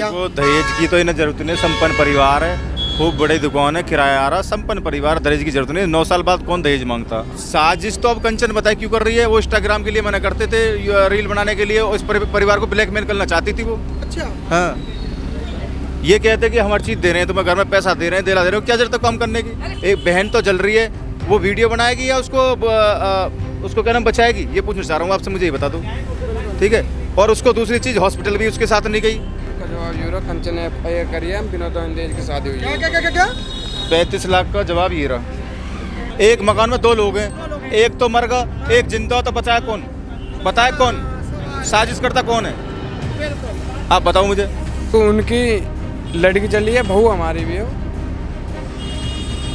दिया। वो दहेज की तो इन्हें जरूरत नहीं, संपन्न परिवार है, खूब बड़ी दुकान है, किराया आ रहा, संपन्न परिवार, दहेज की जरूरत नहीं। 9 साल बाद कौन दहेज मांगता। साजिश तो अब कंचन बताए क्यों कर रही है। वो इंस्टाग्राम के लिए मना करते थे, रील बनाने के लिए, उस परिवार को ब्लैकमेल करना चाहती थी वो। अच्छा हाँ, ये कहते कि हम हर चीज़ दे रहे हैं, तुम्हें घर में पैसा दे रहे हैं, दिला दे रहे हो, क्या जरूरत है काम करने की। एक बहन तो जल रही है, वो वीडियो बनाएगी या उसको क्या नाम बचाएगी, ये पूछना चाह रहा हूँ आपसे, मुझे ये बता दो, ठीक है। और उसको दूसरी चीज़, हॉस्पिटल भी उसके साथ नहीं गई। कंचन FIR करी है, बिना दहेज की शादी हुई है। क्या 35 लाख का जवाब ये रहा। एक मकान में 2 लोग हैं, एक तो मर गया, एक जिंदा, तो बचाए कौन, बताए कौन, साजिश करता कौन है, आप बताओ मुझे। तो उनकी लड़की चली है, बहू हमारी भी हो,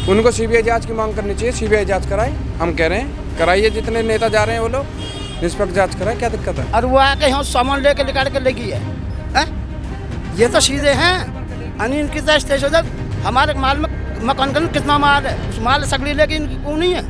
उनको CBI जांच की मांग करनी चाहिए। CBI जांच कराए, हम कह रहे हैं कराइए, जितने नेता जा रहे हैं वो लोग निष्पक्ष जांच कराए, क्या दिक्कत है। और वो आके यहाँ सामान लेके निकाल के ले गई है। ये तो सीधे हैं अनिल की स्टेशन हमारे माल में मकान का कितना माल है, उस माल सगड़ी लेके इनकी क्यों नहीं है।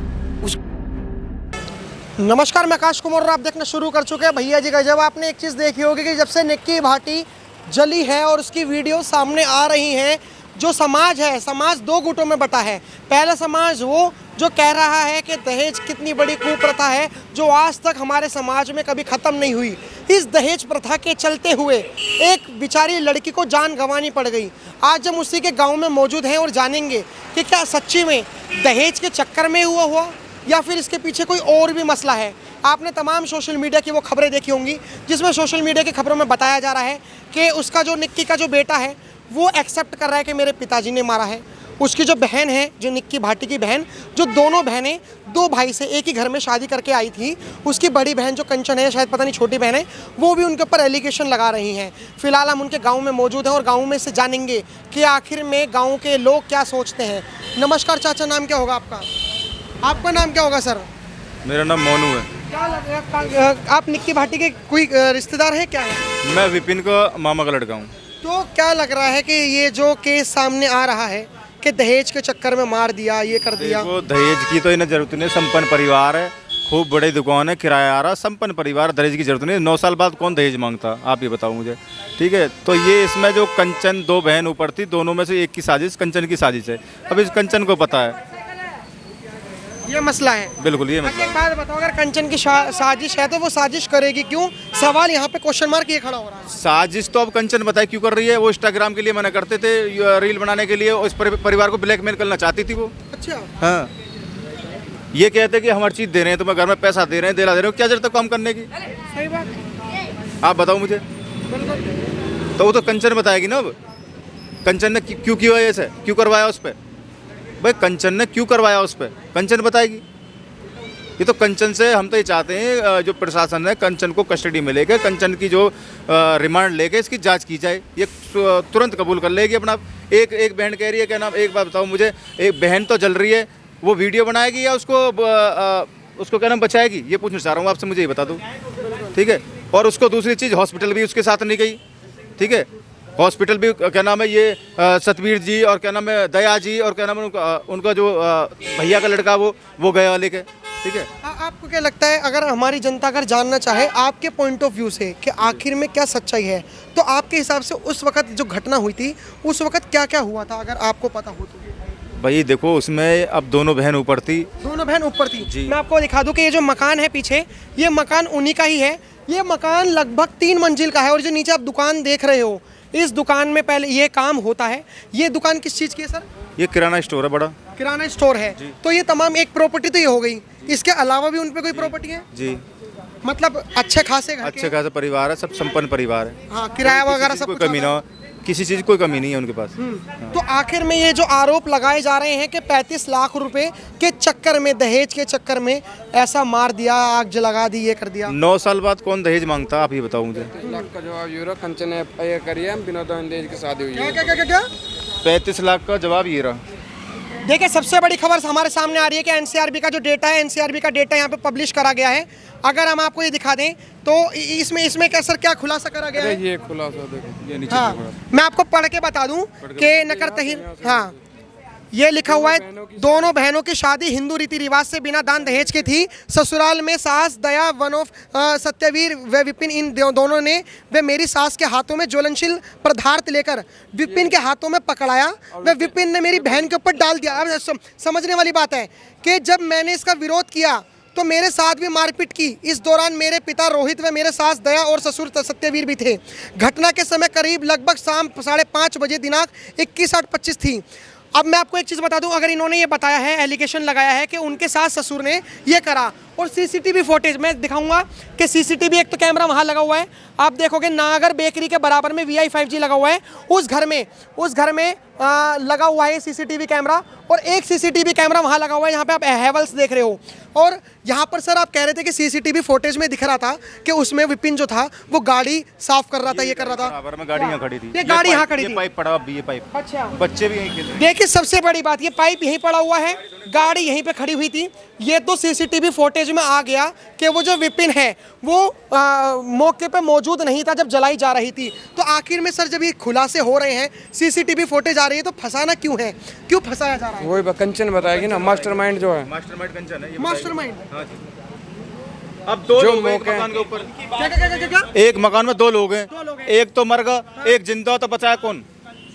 नमस्कार, मैं आकाश कुमार और आप देखना शुरू कर चुके हैं भैया जी का। जब आपने एक चीज़ देखी होगी कि जब से निक्की भाटी जली है और उसकी वीडियो सामने आ रही है, जो समाज है, समाज 2 गुटों में बटा है। पहला समाज वो जो कह रहा है कि दहेज कितनी बड़ी कुप्रथा है जो आज तक हमारे समाज में कभी ख़त्म नहीं हुई। इस दहेज प्रथा के चलते हुए एक बेचारी लड़की को जान गंवानी पड़ गई। आज हम उसी के गांव में मौजूद हैं और जानेंगे कि क्या सच्ची में दहेज के चक्कर में हुआ या फिर इसके पीछे कोई और भी मसला है। आपने तमाम सोशल मीडिया की वो खबरें देखी होंगी जिसमें सोशल मीडिया की खबरों में बताया जा रहा है कि उसका जो निक्की का जो बेटा है वो एक्सेप्ट कर रहा है कि मेरे पिताजी ने मारा है। उसकी जो बहन है, जो निक्की भाटी की बहन, जो दोनों बहनें 2 भाई से एक ही घर में शादी करके आई थी, उसकी बड़ी बहन जो कंचन है, शायद पता नहीं छोटी बहन है, वो भी उनके ऊपर एलिगेशन लगा रही हैं। फिलहाल हम उनके गांव में मौजूद हैं और गांव में से जानेंगे कि आखिर में गांव के लोग क्या सोचते हैं। नमस्कार चाचा, नाम क्या होगा आपका? आपका नाम क्या होगा सर? मेरा नाम मोनू है। क्या लग रहा है, आप निक्की भाटी के कोई रिश्तेदार हैं क्या है? मैं विपिन का मामा का लड़का हूँ। तो क्या लग रहा है कि ये जो केस सामने आ रहा है कि दहेज के चक्कर में मार दिया, ये कर दिया। वो दहेज की तो इन्हें जरूरत नहीं, संपन्न परिवार है, खूब बड़ी दुकान है, किराया आ रहा, संपन्न परिवार, दहेज की जरूरत नहीं। 9 साल बाद कौन दहेज मांगता, आप ये बताओ मुझे, ठीक है। तो ये इसमें जो कंचन 2 बहन ऊपर थी, दोनों में से एक की साजिश, कंचन की साजिश है। अब इस कंचन को पता है, ये मसला है। बिल्कुल ये अच्छा, एक बात बताओ, अगर कंचन की साजिश है तो वो साजिश करेगी क्यों? सवाल यहाँ पे क्वेश्चन मार्क ये खड़ा हो रहा है। साजिश तो अब कंचन बताए क्यों कर रही है। वो इंस्टाग्राम के लिए मना करते थे, रील बनाने के लिए, उस परिवार को ब्लैकमेल करना चाहती थी वो। अच्छा हाँ, ये कहते कि हम हर चीज़ दे रहे हैं, तुम्हें घर में पैसा दे रहे हैं, दिला दे रहे हो, क्या जरूरत है काम करने की। सही बात, आप बताओ मुझे। तो वो तो कंचन बताएगी ना। अब कंचन ने क्यों किया ऐसे, क्यों करवाया उस पर, भाई कंचन ने क्यों करवाया उस पर, कंचन बताएगी। ये तो कंचन से हम तो ये चाहते हैं जो प्रशासन है, कंचन को कस्टडी में लेके, कंचन की जो रिमांड लेके इसकी जांच की जाए। ये तुरंत कबूल कर लेगी अपना। एक बहन कह रही है, क्या नाम, एक बात बताओ मुझे, एक बहन तो जल रही है, वो वीडियो बनाएगी या उसको क्या नाम बचाएगी, ये पूछना चाह रहा हूँ आपसे, मुझे ये बता दो, ठीक है। और उसको दूसरी चीज़, हॉस्पिटल भी उसके साथ नहीं गई, ठीक है। हॉस्पिटल भी क्या नाम है ये सतवीर जी और क्या नाम है दया जी और क्या नाम है उनका जो भैया का लड़का वो गया लेके, ठीक है। आपको क्या लगता है, अगर हमारी जनता अगर जानना चाहे आपके पॉइंट ऑफ व्यू से कि आखिर में क्या सच्चाई है, तो आपके हिसाब से उस वक्त जो घटना हुई थी उस वक्त क्या क्या हुआ था, अगर आपको पता हो तो? भाई देखो, उसमें अब दोनों बहन ऊपर थी। दोनों बहन ऊपर थी जी। मैं आपको दिखा दूं कि ये जो मकान है पीछे, ये मकान उन्हीं का ही है। ये मकान लगभग 3 मंजिल का है और जो नीचे आप दुकान देख रहे हो, इस दुकान में पहले ये काम होता है। ये दुकान किस चीज़ की है सर? ये किराना स्टोर है, बड़ा किराना स्टोर है। तो ये तमाम एक प्रॉपर्टी तो ये हो गई, इसके अलावा भी उन पे कोई प्रॉपर्टी है? जी, मतलब अच्छे खासे घर अच्छे खासा परिवार है, सब संपन्न परिवार है। हाँ, किराया वगैरह सब कोई कुछ कमी ना होगा। हो, किसी चीज़ की कोई कमी नहीं है उनके पास। तो आखिर में ये जो आरोप लगाए जा रहे हैं कि 35 लाख रुपए के चक्कर में, दहेज के चक्कर में ऐसा मार दिया, आग लगा दी, ये कर दिया। 9 साल बाद कौन दहेज मांगता, आप ये बताओ मुझे। 35 लाख का जवाब ये रहा, कंचन FIR करी है, बिना दहेज की शादी हुई है। क्या 35 लाख का जवाब ये रहा। देखिए, सबसे बड़ी खबर हमारे सामने आ रही है कि एनसीआरबी का जो डेटा है, एनसीआरबी का डेटा यहाँ पे पब्लिश करा गया है। अगर हम आपको ये दिखा दें तो इसमें क्या सर, क्या खुलासा करा गया है? ये खुलासा देखो, ये नीचे हाँ, मैं आपको पढ़ के बता दूं कि नकर तहीर, हाँ, ये लिखा हुआ है दोनों बहनों की शादी हिंदू रीति रिवाज से बिना दान दहेज की थी। ससुराल में सास दया वन ऑफ सत्यवीर व विपिन इन दोनों ने वे मेरी सास के हाथों में ज्वलनशील पदार्थ लेकर विपिन के हाथों में पकड़ाया व विपिन ने मेरी बहन के ऊपर डाल दिया। अब समझने वाली बात है कि जब मैंने इसका विरोध किया तो मेरे साथ भी मारपीट की। इस दौरान मेरे पिता रोहित व मेरे सास दया और ससुर सत्यवीर भी थे। घटना के समय करीब लगभग शाम 5:30 बजे दिनांक 21:25 थी। अब मैं आपको एक चीज़ बता दूं, अगर इन्होंने ये बताया है, एलिगेशन लगाया है कि उनके सास ससुर ने ये करा, और सीसीटीवी फुटेज मैं दिखाऊंगा कि सीसीटीवी एक तो कैमरा वहाँ लगा हुआ है, आप देखोगे नागर बेकरी के बराबर में VI 5G लगा हुआ है, उस घर में लगा हुआ है सीसीटीवी कैमरा, और एक सीसीटीवी कैमरा वहाँ लगा हुआ है जहाँ पे आप हैवल्स देख रहे हो। और यहाँ पर सर आप कह रहे थे कि सीसीटीवी फुटेज में दिख रहा था कि उसमें विपिन जो था वो गाड़ी साफ कर रहा था, ये कर रहा था। बराबर में गाड़ी यहाँ खड़ी थी, ये गाड़ी यहाँ खड़ी थी, ये पाइप पड़ा भी, ये पाइप, अच्छा, बच्चे भी यहीं खेल रहे हैं। देखिए सबसे बड़ी बात, ये पाइप यहीं पड़ा हुआ है, गाड़ी यहीं पे खड़ी हुई थी। ये तो सीसीटीवी फुटेज में आ गया कि वो जो विपिन है वो मौके पे मौजूद नहीं था जब जलाई जा रही थी। तो आखिर में सर जब ये खुलासे हो रहे हैं, सीसीटीवी फुटेज आ रही है, तो फंसाना क्यों है, क्यों फंसाया जा रहा है? वही कंचन बताएगी ना, मास्टरमाइंड जो है, मास्टरमाइंड कंचन है, मास्टरमाइंड। हाँ जी। अब दो लोग हैं एक मकान के ऊपर, क्या? एक मकान में दो लोग हैं, एक तो मर गया, एक जिंदा, तो बचाया कौन?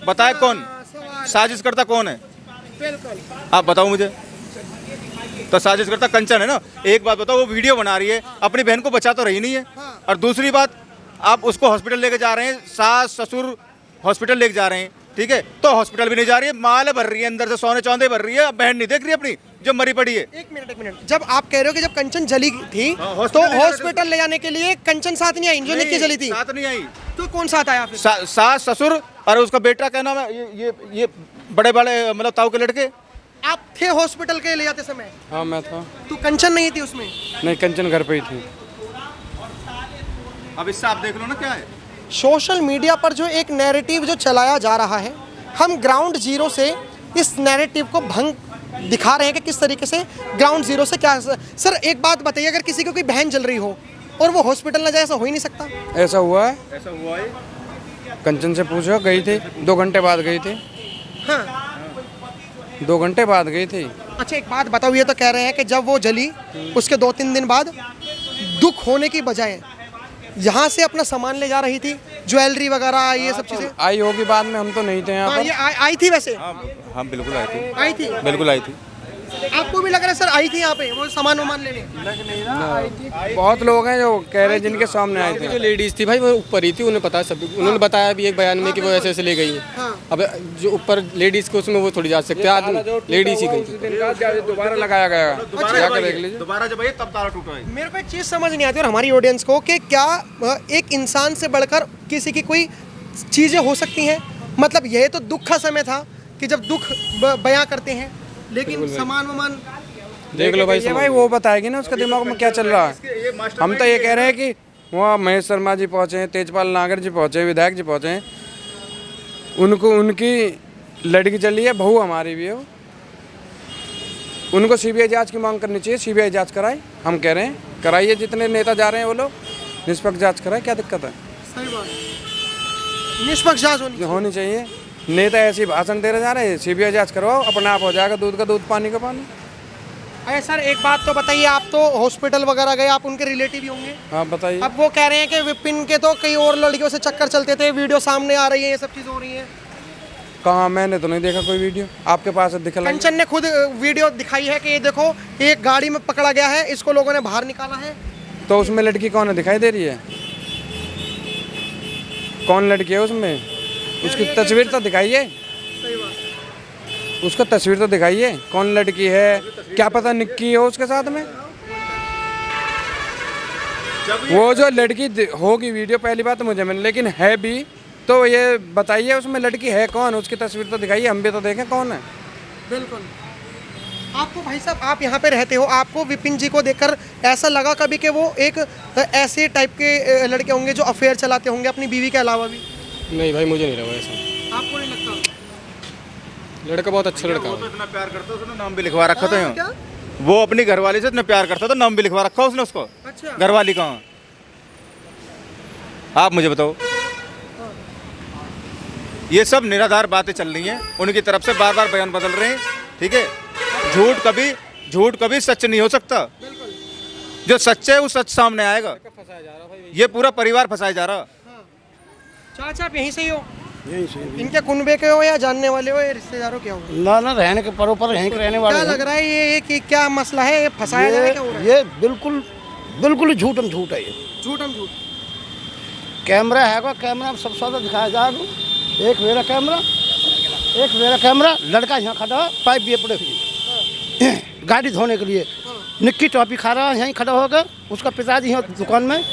बताए कौन? साजिश करता कौन है? आप बताओ मुझे। तो साजिश करता कंचन है ना। एक बात बताओ, वो वीडियो बना रही है, अपनी बहन को बचा तो रही नहीं है, और दूसरी बात आप उसको हॉस्पिटल लेके जा रहे हैं, सास ससुर हॉस्पिटल लेके जा रहे हैं, ठीक है, तो हॉस्पिटल भी नहीं जा रही है, माल भर रही है अंदर से, सोने चांदी भर रही है, बहन नहीं देख रही अपनी जो मरी पड़ी है। एक मिनट, जब आप कह रहे हो कि जब कंचन जली थी तो हॉस्पिटल ले जाने के लिए कंचन साथ नहीं आई, जो निक्की जली थी साथ नहीं आई, तो कौन साथ आया फिर? सास ससुर और उसका बेटा, क्या नाम है, ये बड़े बड़े मतलब ताऊ के लड़के। आप थे हॉस्पिटल के ले जाते समय? हाँ मैं था। तो कंचन नहीं थी उसमें? नहीं, कंचन घर पे ही थी। अब इससे आप देख लो ना क्या है। सोशल मीडिया पर जो एक नैरेटिव जो चलाया जा रहा है, हम ग्राउंड जीरो से इस नैरेटिव को भंग दिखा रहे हैं कि किस तरीके से ग्राउंड जीरो से क्या। सर एक बात बताइए, अगर किसी को कोई बहन जल रही हो और वो हॉस्पिटल ना जाए, ऐसा हो ही नहीं सकता। ऐसा हुआ है, ऐसा हुआ है। कंचन से पूछो, गई थी 2 घंटे बाद गई थी। हाँ 2 घंटे बाद गई थी। अच्छा एक बात बताओ, ये तो कह रहे हैं कि जब वो जली उसके 2-3 दिन बाद दुख होने की बजाय यहाँ से अपना सामान ले जा रही थी, ज्वेलरी वगैरह ये सब चीजें आई होगी बाद में, हम तो नहीं थे यहाँ हाँ, पर। ये आई थी वैसे? हम बिल्कुल आई थी, आई थी, बिल्कुल आई थी। आपको भी लग रहा है सर आई थी यहाँ पे वो सामान वामान लेने? बहुत लोग हैं जो कह रहे हैं जिनके सामने आए थे। जो लेडीज थी भाई वो ऊपर ही थी, उन्हें पता है सब, उन्होंने बताया भी एक बयान में कि वो ऐसे ऐसे ले गई है। हाँ। अब जो ऊपर लेडीज को उसमें वो थोड़ी जा सकते हैं, आदमी लेडीज ही गई थी। दोबारा लगाया गया, जाकर देख लीजिए। दोबारा जब आई तब ताला टूटा है। मेरे को एक चीज़ समझ नहीं आती और हमारी ऑडियंस को कि क्या एक इंसान से बढ़कर किसी की कोई चीज़ें हो सकती हैं? मतलब यह तो दुख का समय था कि जब दुख बयां करते हैं, लेकिन सामान वामान देख लो भाई, ये भाई वो बताएगी ना उसके दिमाग में क्या चल रहा है। हम तो ये कह रहे हैं कि वहाँ महेश शर्मा जी पहुँचे, तेजपाल नागर जी पहुँचे, विधायक जी पहुँचे, उनको उनकी लड़की चली है, बहू हमारी भी है, उनको CBI जांच की मांग करनी चाहिए। CBI जांच कराए, हम कह रहे हैं कराइए, जितने नेता जा रहे हैं वो लोग निष्पक्ष जांच कराए, क्या दिक्कत है? सही बात, निष्पक्ष जांच होनी चाहिए। नेता ऐसे भाषण दे रहे जा रहे हैं, CBI जांच करवाओ, अपने आप हो जाएगा, दूध का दूध पानी का पानी। अरे सर एक बात तो बताइए, आप तो हॉस्पिटल वगैरह गए, आप उनके रिलेटिव ही होंगे। हाँ बताइए। अब वो कह रहे हैं कि विपिन के तो कई और लड़कियों से चक्कर चलते थे, वीडियो सामने आ रही है, ये सब चीज़ हो रही है। कहाँ, मैंने तो नहीं देखा कोई वीडियो, आपके पास दिखा? कंचन ने खुद वीडियो दिखाई है कि ये देखो एक गाड़ी में पकड़ा गया है, इसको लोगों ने बाहर निकाला है। तो उसमें लड़की कौन है, दिखाई दे रही है? कौन लड़की है उसमें? उसकी तस्वीर तो दिखाइए, उसका तस्वीर तो दिखाइए, कौन लड़की है, क्या पता निक्की हो उसके साथ में। वो जो लड़की होगी वीडियो, पहली बात तो मुझे मिली, लेकिन है भी तो ये बताइए उसमें लड़की है कौन, उसकी तस्वीर तो दिखाइए, हम भी तो देखें कौन है। बिल्कुल। आपको भाई साहब, आप यहाँ पे रहते हो, आपको विपिन जी को देखकर ऐसा लगा कभी कि वो एक ऐसे टाइप के लड़के होंगे जो अफेयर चलाते होंगे अपनी बीवी के अलावा भी? नहीं भाई, मुझे नहीं लगा ऐसा। आपको नहीं लगता? लड़का बहुत अच्छा लड़का वो है। तो इतना प्यार करता उसने नाम भी लिखवा रखा था। क्या? वो अपनी घरवाली से इतना प्यार करता था, नाम भी लिखवा रखा उसने उसको। अच्छा। घरवाली कहाँ? आप मुझे बताओ। ये सब निराधार बातें चल रही हैं, उनकी तरफ से बार बार बयान बदल रहे हैं। ठीक है, झूठ कभी सच नहीं हो सकता। जो सच है वो सच सामने आएगा। ये पूरा परिवार फंसाया जा रहा। चाचा आप यहीं से ही हो? यही से इनके कुनबे के हो या जानने वाले हो या रिश्तेदारों के हो? ना ना रहने के परोपर यहीं के रहने वाले क्या हैं। लग रहा है ये कि क्या मसला है, ये फंसाया जा रहा है, क्या हो रहा है? ये बिल्कुल बिल्कुल झूठम झूठ है ये। झूठम झूठ। कैमरा है, कैमरा में सब सौदा दिखाया जा रहा। एक मेरा कैमरा लड़का यहाँ खड़ा है, पाइप भी पड़े हुए गाड़ी धोने के लिए। निक्की टॉपी खा रहा है यहीं खड़ा होकर, उसका पिताजी यहाँ दुकान में,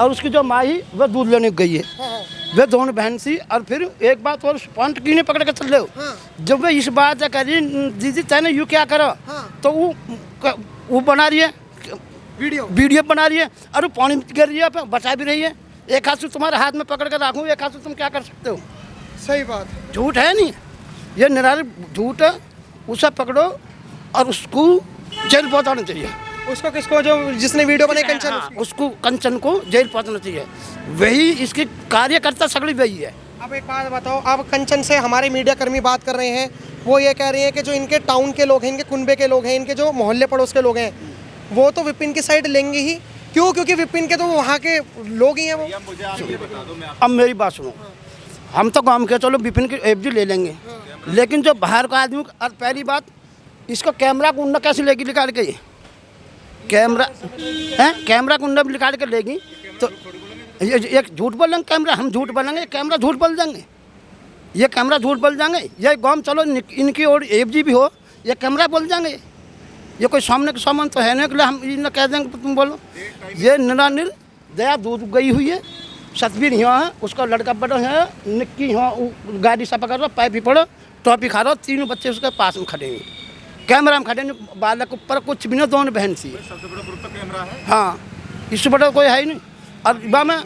और उसकी जो माही वह दूध लेने गई है। वे दोनों बहन सी। और फिर एक बात और, पॉइंट क्यों नहीं पकड़ के चल रहे हो? जब वे इस बात से कह रही दीदी तैने यू क्या करो, तो वो बना रही है वीडियो बना रही है, और वो पानी में गिर रही है, बचा भी रही है। एक हाथ से तुम्हारे हाथ में पकड़ कर रखूँ, एक हाथ से तुम क्या कर सकते हो? सही बात। झूठ है नहीं, ये निराली झूठ है। उसे पकड़ो और उसको जेल पहुंचाना चाहिए। उसको किसको? जो जिसने वीडियो बनाई, कंचन? उसको कंचन को जेल पहुंचाना चाहिए। वही इसकी कार्यकर्ता सगड़ी वही है। अब एक बात बताओ, अब कंचन से हमारे मीडिया कर्मी बात कर रहे हैं, वो ये कह रहे हैं कि जो इनके टाउन के लोग हैं, इनके कुनबे के लोग हैं, इनके जो मोहल्ले पड़ोस के लोग हैं, वो तो विपिन की साइड लेंगे ही। क्यों? क्योंकि विपिन के तो वहाँ के लोग ही हैं वो। अब मेरी बात सुनो, हम तो गाँव के चलो विपिन की एफडी ले लेंगे, लेकिन जो बाहर का आदमी, और पहली बात इसको कैमरा कुंडा कैसे लेगी निकाल के? ये कैमरा कुंडा भी निकाल के लेगी तो एक झूठ बोलेंगे कैमरा, हम झूठ बोलेंगे, कैमरा झूठ बोल जाएंगे, ये कैमरा झूठ बोल जाएंगे। ये गाँव चलो इनकी और एफडी भी हो, ये कैमरा बोल जाएंगे। ये कोई सामने के सामान तो है नहीं कि हम इन्हें कह देंगे तुम बोलो। ये निरानिल दया दूध गई हुई है। सतबीर यहाँ है, उसका लड़का बड़ा है, निक्की यहाँ गाड़ी सा पकड़ रहा, पाइप भी पड़ो, टॉपी खा रहा, तीनों बच्चे उसके पास में खड़े हैं, कैमरा में खड़े हैं, बालक ऊपर कुछ भी नहीं, दोनों बहन सी। सबसे बड़ा ग्रुप तो कैमरा है। हाँ, इससे बड़ा कोई है ही नहीं। और में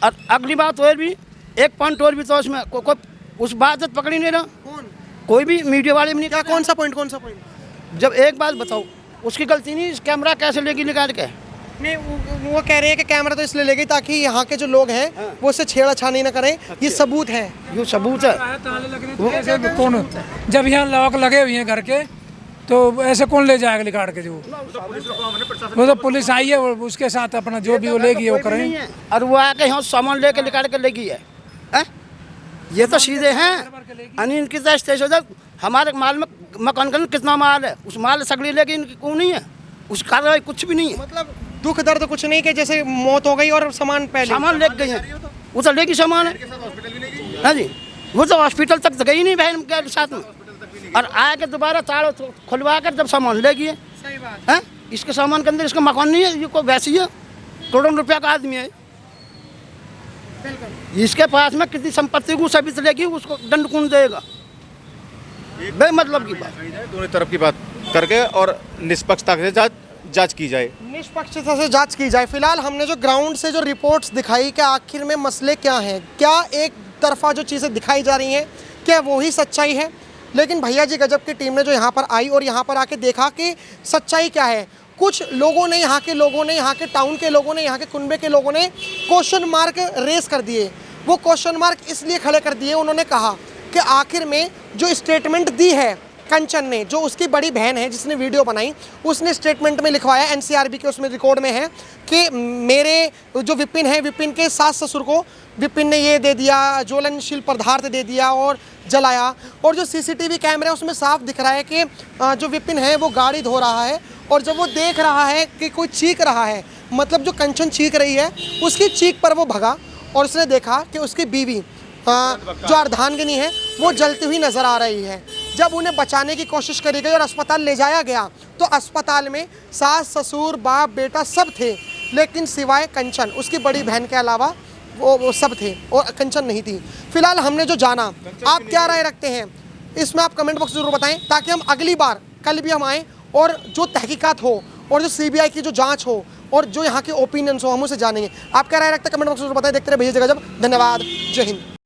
और अगली बात और भी, एक पॉइंट और भी तो उसमें कोई उस बात पकड़ ही नहीं रहा, कोई भी मीडिया वाले भी नहीं। क्या? कौन सा पॉइंट? जब एक बात बताओ, उसकी गलती नहीं, कैमरा कैसे लेगी निकाल के? नहीं, वो कह रहे हैं कि कैमरा तो इसलिए ले गई ताकि यहाँ के जो लोग हैं वो उससे छेड़छाड़ी न करें। ये सबूत है, ये सबूत है। ऐसे कौन, जब यहाँ लॉक लगे हुए हैं घर के, तो ऐसे कौन ले जाएगा निकाल के? जो वो तो पुलिस आई है, उसके साथ अपना जो भी वो लेगी वो करें। और वो आके यहाँ सामान लेके निकाल के लेगी है। ये तो सीधे हैं। यानी इनकी तो स्टेज हो जाए, हमारे माल में मकान का कितना माल है, उस माल सगड़ी लेके इनकी क्यों नहीं है? उस कार्रवाई कुछ भी नहीं है। मतलब दुख दर्द कुछ नहीं कि जैसे मौत हो गई और सामान पहले सामान ले गई है, वो तो लेगी सामान है। हाँ जी, वो तो हॉस्पिटल तक गई नहीं बहन के साथ में, और आके दोबारा तार खुलवा कर जब सामान ले गई है। सही बात है। इसके सामान के अंदर इसका मकान नहीं है, ये कोई वैसी है, करोड़ों रुपया का आदमी है। इसके पास में कितनी संपत्ति को सभी से लेगी, उसको दंड कौन देगा? बेमतलब की बात। दोनों तरफ की बात करके और निष्पक्षता से जांच की जाए, निष्पक्षता से जांच की जाए। फिलहाल हमने जो ग्राउंड से जो रिपोर्ट्स दिखाई कि आखिर में मसले क्या हैं, क्या एक तरफा जो चीज़ें दिखाई जा रही हैं, क्या वो ही सच्चाई है? लेकिन भैया जी गजब की टीम ने जो यहाँ पर आई और यहाँ पर आके देखा कि सच्चाई क्या है। कुछ लोगों ने, यहाँ के लोगों ने, यहाँ के टाउन के लोगों ने, यहाँ के कुनबे के लोगों ने क्वेश्चन मार्क रेस कर दिए। वो क्वेश्चन मार्क इसलिए खड़े कर दिए, उन्होंने कहा कि आखिर में जो स्टेटमेंट दी है कंचन ने, जो उसकी बड़ी बहन है जिसने वीडियो बनाई, उसने स्टेटमेंट में लिखवाया, एनसीआरबी के उसमें रिकॉर्ड में है कि मेरे जो विपिन है, विपिन के सास ससुर को विपिन ने ये दे दिया, ज्वलनशील पदार्थ दे दिया और जलाया। और जो सीसीटीवी कैमरा है उसमें साफ दिख रहा है कि जो विपिन है वो गाड़ी धो रहा है, और जब वो देख रहा है कि कोई चीख रहा है, मतलब जो कंचन चीख रही है, उसकी चीख पर वो भगा और उसने देखा कि उसकी बीवी जो अर्धांगिनी है वो जलती हुई नज़र आ रही है। जब उन्हें बचाने की कोशिश करी गई और अस्पताल ले जाया गया तो अस्पताल में सास ससुर बाप बेटा सब थे, लेकिन सिवाय कंचन, उसकी बड़ी बहन के अलावा वो सब थे और कंचन नहीं थी। फिलहाल हमने जो जाना, आप क्या राय रखते हैं इसमें आप कमेंट बॉक्स जरूर बताएं, ताकि हम अगली बार कल भी हम आएँ और जो तहकीकात हो और जो सीबीआई की जो जांच हो और जो यहाँ के ओपिनियंस हो हम उसे जानेंगे। आप क्या राय रखते हैं कमेंट बॉक्स में जरूर बताएं। देखते रहे भैया जी गजब। धन्यवाद। जय हिंद।